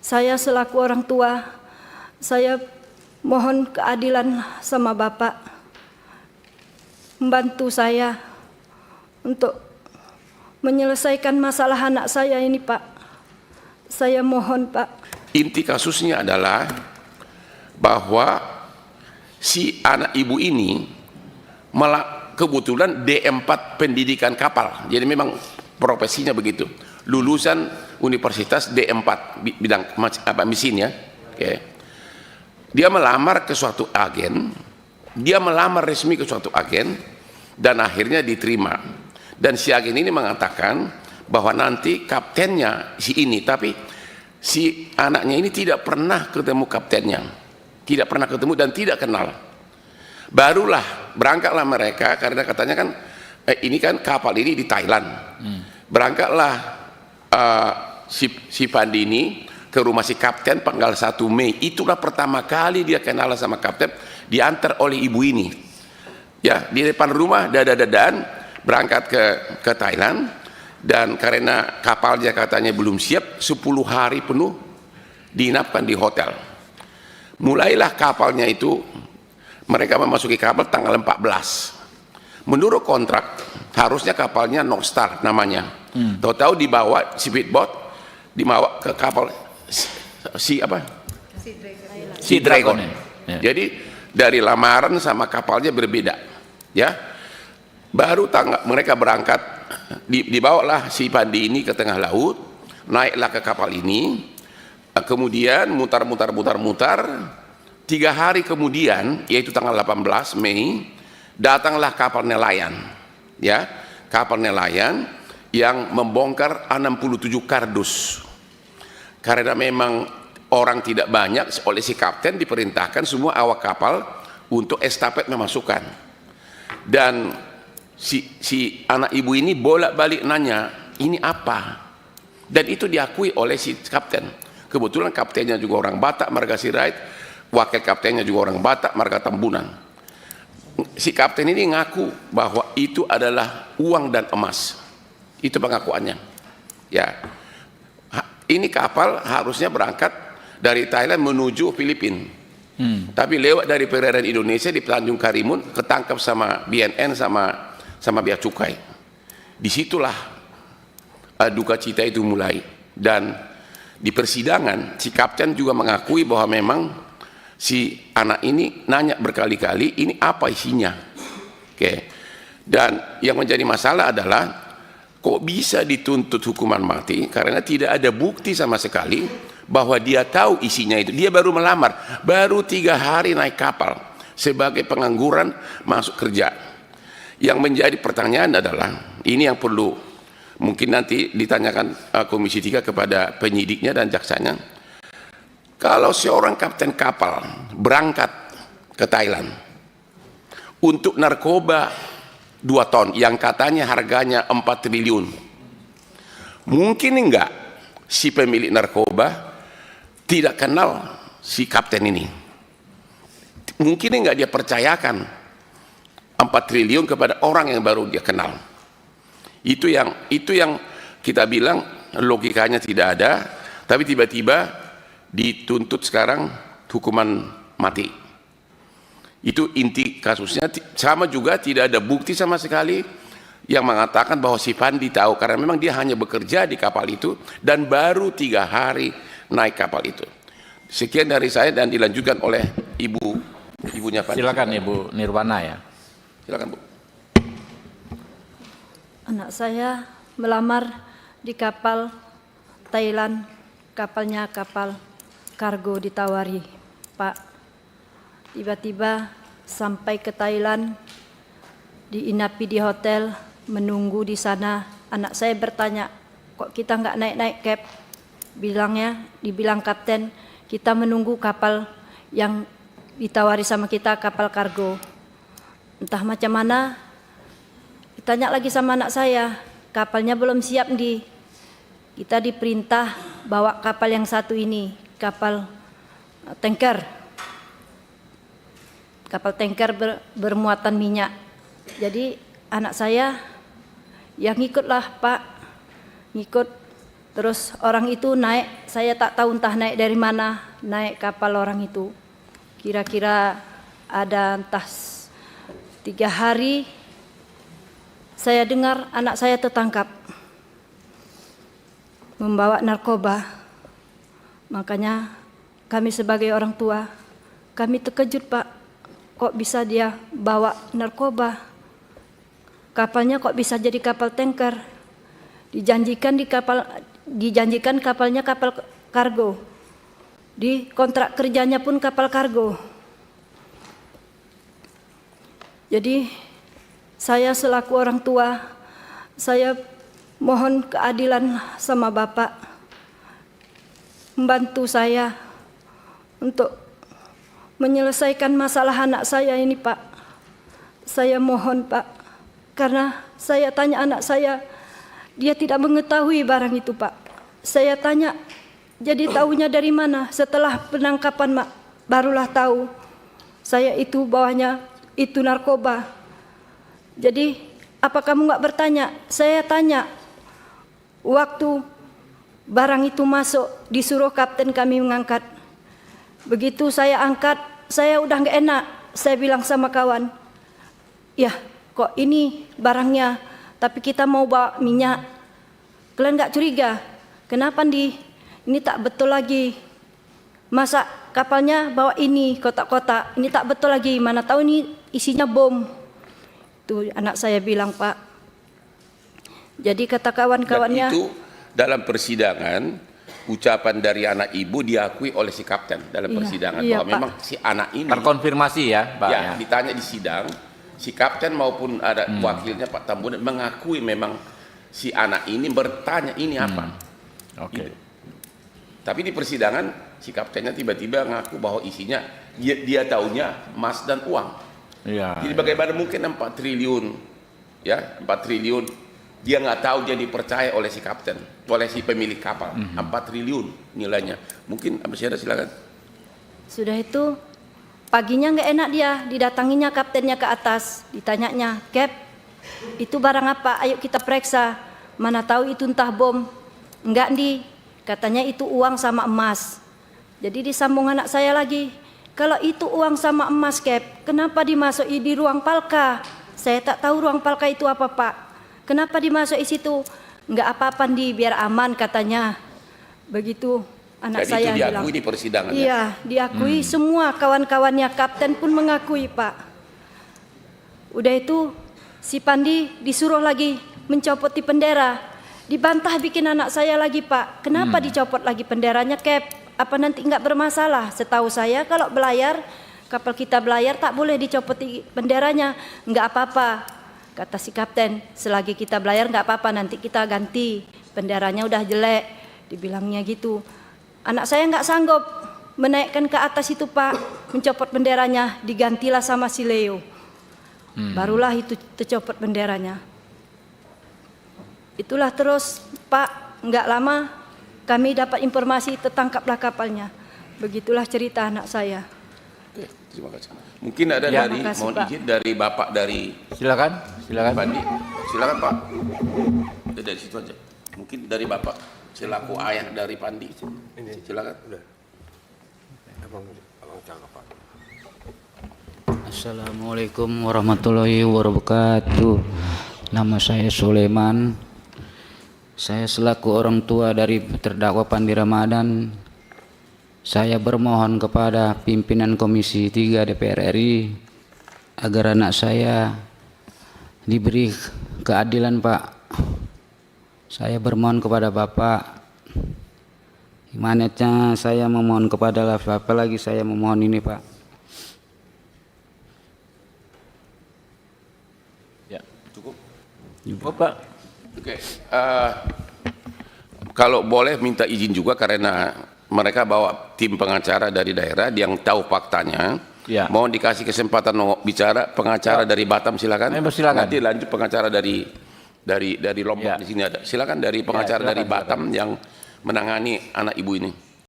Saya selaku orang tua, saya mohon keadilan sama Bapak, membantu saya untuk menyelesaikan masalah anak saya ini, Pak. Saya mohon, Pak. Inti kasusnya adalah bahwa si anak ibu ini kebetulan D4 pendidikan kapal, jadi memang profesinya begitu, lulusan Universitas D4 bidang mesin ya. Dia melamar ke suatu agen, dia melamar resmi ke suatu agen dan akhirnya diterima. Dan si agen ini mengatakan bahwa nanti kaptennya si ini, tapi si anaknya ini tidak pernah ketemu kaptennya, tidak pernah ketemu dan tidak kenal. Barulah berangkatlah mereka, karena katanya kan ini kan kapal ini di Thailand. Berangkatlah si Pandi ini ke rumah si kapten tanggal 1 Mei. Itulah pertama kali dia kenal sama kapten, diantar oleh ibu ini. Ya, di depan rumah dada-dadaan berangkat ke Thailand, dan karena kapalnya katanya belum siap, 10 hari penuh diinapkan di hotel. Mulailah kapalnya itu, mereka memasuki kapal tanggal 14. Menurut kontrak harusnya kapalnya North Star namanya. Tahu-tahu dibawa speedboat, dibawa ke kapal Sea Dragon. Ya. Jadi dari lamaran sama kapalnya berbeda, ya. Baru mereka berangkat, dibawalah si Pandi ini ke tengah laut, naiklah ke kapal ini, kemudian mutar. 3 hari kemudian, yaitu tanggal 18 Mei, datanglah kapal nelayan, ya, kapal nelayan yang membongkar 67 kardus. Karena memang orang tidak banyak, oleh si kapten diperintahkan semua awak kapal untuk estafet memasukkan. Dan si anak ibu ini bolak-balik nanya, ini apa? Dan itu diakui oleh si kapten. Kebetulan kaptennya juga orang Batak, marga Sirait, wakil kaptennya juga orang Batak, marga Tambunan. Si kapten ini ngaku bahwa itu adalah uang dan emas. Itu pengakuannya. Ya. Ini kapal harusnya berangkat dari Thailand menuju Filipina. Tapi lewat dari perairan Indonesia di Tanjung Karimun, ketangkap sama BNN sama bea cukai. Disitulah duka cita itu mulai. Dan di persidangan si kapten juga mengakui bahwa memang si anak ini nanya berkali-kali, ini apa isinya. Dan yang menjadi masalah adalah kok bisa dituntut hukuman mati karena tidak ada bukti sama sekali bahwa dia tahu isinya itu. Dia baru melamar, baru 3 hari naik kapal sebagai pengangguran masuk kerja. Yang menjadi pertanyaan adalah, ini yang perlu mungkin nanti ditanyakan Komisi 3 kepada penyidiknya dan jaksanya. Kalau seorang kapten kapal berangkat ke Thailand untuk narkoba 2 ton yang katanya harganya 4 triliun, mungkin enggak si pemilik narkoba tidak kenal si kapten ini? Mungkin enggak dia percayakan 4 triliun kepada orang yang baru dia kenal? Itu yang kita bilang logikanya tidak ada, tapi tiba-tiba dituntut sekarang hukuman mati. Itu inti kasusnya. Sama juga tidak ada bukti sama sekali yang mengatakan bahwa si Pandi tahu, karena memang dia hanya bekerja di kapal itu dan baru 3 hari naik kapal itu. Sekian dari saya dan dilanjutkan oleh ibunya Pandi. Silakan Ibu Nirwana ya. Silakan Bu. Anak saya melamar di kapal Thailand, kapalnya kapal kargo ditawari, Pak. Tiba-tiba sampai ke Thailand, diinapi di hotel, menunggu di sana. Anak saya bertanya, kok kita nggak naik-naik cab? Dibilang kapten, kita menunggu kapal yang ditawari sama kita, kapal kargo. Entah macam mana, ditanya lagi sama anak saya, kapalnya belum siap kita diperintah bawa kapal yang satu ini, kapal tanker. Kapal tanker bermuatan minyak. Jadi anak saya yang ngikutlah Pak, ngikut Terus orang itu naik, saya tak tahu entah naik dari mana, naik kapal orang itu. Kira-kira ada entah 3 hari, saya dengar anak saya tertangkap membawa narkoba. Makanya kami sebagai orang tua, kami terkejut Pak, kok bisa dia bawa narkoba? Kapalnya kok bisa jadi kapal tanker? Dijanjikan kapalnya kapal kargo. Di kontrak kerjanya pun kapal kargo. Jadi saya selaku orang tua, saya mohon keadilan sama Bapak, membantu saya untuk menyelesaikan masalah anak saya ini Pak. Saya mohon Pak, karena saya tanya anak saya, dia tidak mengetahui barang itu Pak. Saya tanya, jadi tahunya dari mana? Setelah penangkapan Mak, barulah tahu saya itu bawahnya itu narkoba. Jadi apa kamu nggak bertanya? Saya tanya, waktu barang itu masuk disuruh kapten kami mengangkat. Begitu saya angkat, saya udah nggak enak. Saya bilang sama kawan, ya kok ini barangnya, tapi kita mau bawa minyak. Kalian nggak curiga? Kenapa ini tak betul lagi? Masa kapalnya bawa ini kotak-kotak, ini tak betul lagi. Mana tahu ini isinya bom. Itu anak saya bilang Pak. Jadi kata kawan-kawannya. Dan itu dalam persidangan ucapan dari anak ibu diakui oleh si kapten dalam persidangan bahwa memang si anak ini terkonfirmasi ya Pak. Ya, ditanya di sidang, si kapten maupun ada wakilnya Pak Tambunan mengakui memang si anak ini bertanya ini apa. Oke. Gitu. Tapi di persidangan si kaptennya tiba-tiba ngaku bahwa isinya dia taunya emas dan uang. Iya. Jadi bagaimana mungkin 4 triliun, ya 4 triliun dia nggak tahu, dia dipercaya oleh si kapten, oleh si pemilik kapal. 4 triliun nilainya. Mungkin masih ada, silakan. Sudah itu paginya nggak enak dia, didatanginya kaptennya ke atas, ditanyanya, Cap, itu barang apa? Ayo kita periksa. Mana tahu itu entah bom. Enggak katanya itu uang sama emas. Jadi disambung anak saya lagi, kalau itu uang sama emas Cap, kenapa dimasuki di ruang palka? Saya tak tahu ruang palka itu apa Pak. Kenapa dimasuk di situ? Enggak apa-apa biar aman katanya. Begitu anak jadi saya itu diakui bilang. di persidangan. Iya, diakui semua kawan-kawannya, kapten pun mengakui Pak. Udah itu si Pandi disuruh lagi mencopot di bendera. Dibantah bikin anak saya lagi Pak. Kenapa dicopot lagi benderanya Cap? Apa nanti enggak bermasalah? Setahu saya kalau belayar, kapal kita belayar tak boleh dicopot di benderanya. Enggak apa-apa. Kata si kapten, selagi kita belayar nggak apa-apa, nanti kita ganti, benderanya udah jelek, dibilangnya gitu. Anak saya nggak sanggup menaikkan ke atas itu Pak, mencopot benderanya, digantilah sama si Leo. Barulah itu tercopot benderanya. Itulah terus Pak, nggak lama kami dapat informasi tertangkaplah kapalnya. Begitulah cerita anak saya. Oke, terima kasih. Mungkin ada Ya, dari, makasih, mohon Pak. izin dari Bapak dari Silakan. Pandi. Silakan Pak. Dari situ aja. Mungkin dari Bapak selaku ayah dari Pandi. Silakan. Abang cakap Pak. Assalamualaikum warahmatullahi wabarakatuh. Nama saya Sulaiman. Saya selaku orang tua dari terdakwa Pandi Ramadan, saya bermohon kepada pimpinan Komisi 3 DPR RI agar anak saya diberi keadilan Pak. Saya bermohon kepada Bapak, gimana saya memohon kepada Bapak lagi, saya memohon ini Pak. Ya, Cukup. cukup Pak. Oke. Kalau boleh minta izin juga karena mereka bawa tim pengacara dari daerah yang tahu faktanya. Ya. Mohon dikasih kesempatan bicara pengacara dari Batam, silakan. Silakan. Nanti lanjut pengacara dari Lombok Ya. di sini ada. Silakan dari pengacara silakan, dari Batam yang menangani anak ibu ini.